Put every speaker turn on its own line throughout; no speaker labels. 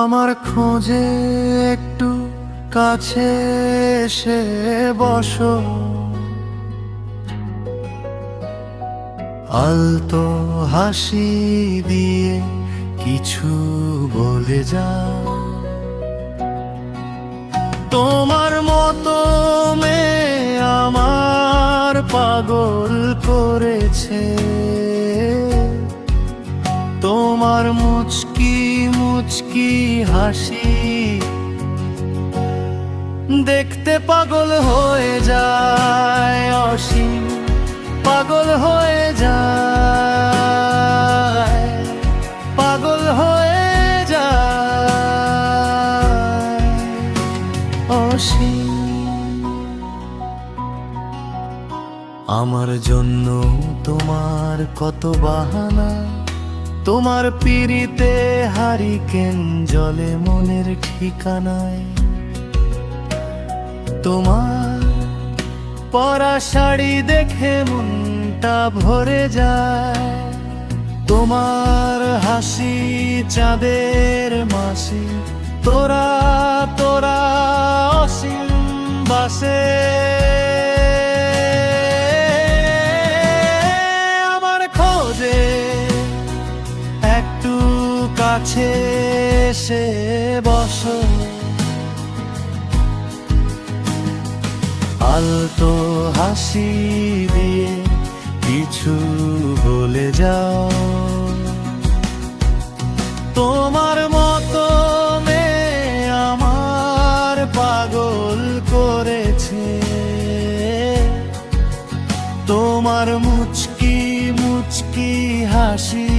আমার খোঁজে একটু কাছে এসে বসো, আলতো হাসি দিয়ে কিছু বলে যাও। তোমার মতো মেয়ে আমার পাগল করেছে, তোমার মুচকি মুচকি হাসি দেখতে পাগল হয়ে যায়, অসীম পাগল হয়ে যায়, পাগল হয়ে যায় অসীম। আমার জন্য তোমার কত বাহানা, তোমার পিরিতে হারিকেন জলে মনের ঠিকানায়, তোমার পরা শাড়ি দেখে মনটা ভরে যায়, তোমার হাসি চাঁদের মাসি তোরা তোরা অসীম বাসে। আমার খোঁজে একটু কাছে এসে বসো, আলতো হাসি দিয়ে কিছু বলে যাও। তোমার মতো মেয়ে আমার পাগল করেছে, তোমার মুচকি মুচকি হাসি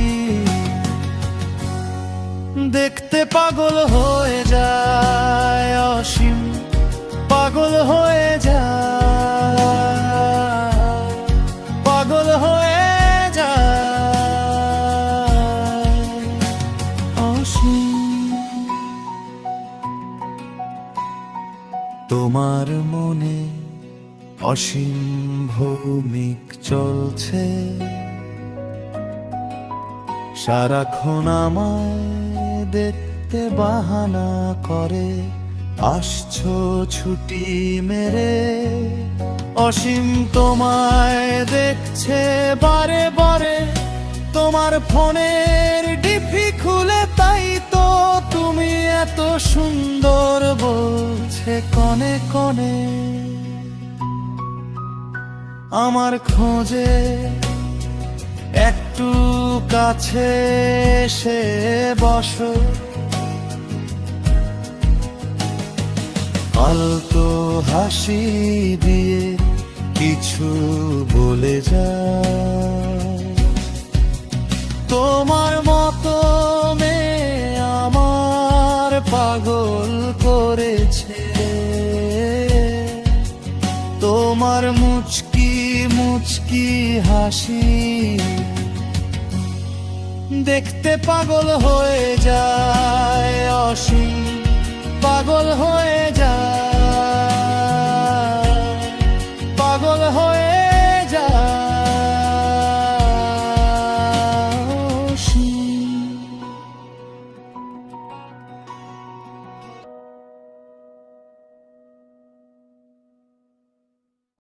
দেখতে পাগল হয়ে যায়, অসীম পাগল হয়ে যায়, পাগল হয়ে যায় অসীম। তোমার মনে অসীম ভৌমিক চলছে, সারাক্ষণ আমায় দেখতে বাহানা করে, আসছো ছুটি মেরে, অসীম তোমায় দেখছে বারে বারে, তোমার ফোনের ডিপি খুলে তাই তো তুমি এত সুন্দর বলছে কনে কনে। আমার খোঁজে একটু কাছে এসে বসো, আলতো হাসি দিয়ে কিছু বলে যাও। তোমার মতো মেয়ে আমার পাগল করেছে, তোমার মুচকি মুচকি হাসি দেখতে পাগল হয়ে যায়, অসীম পাগল হয়ে যায়।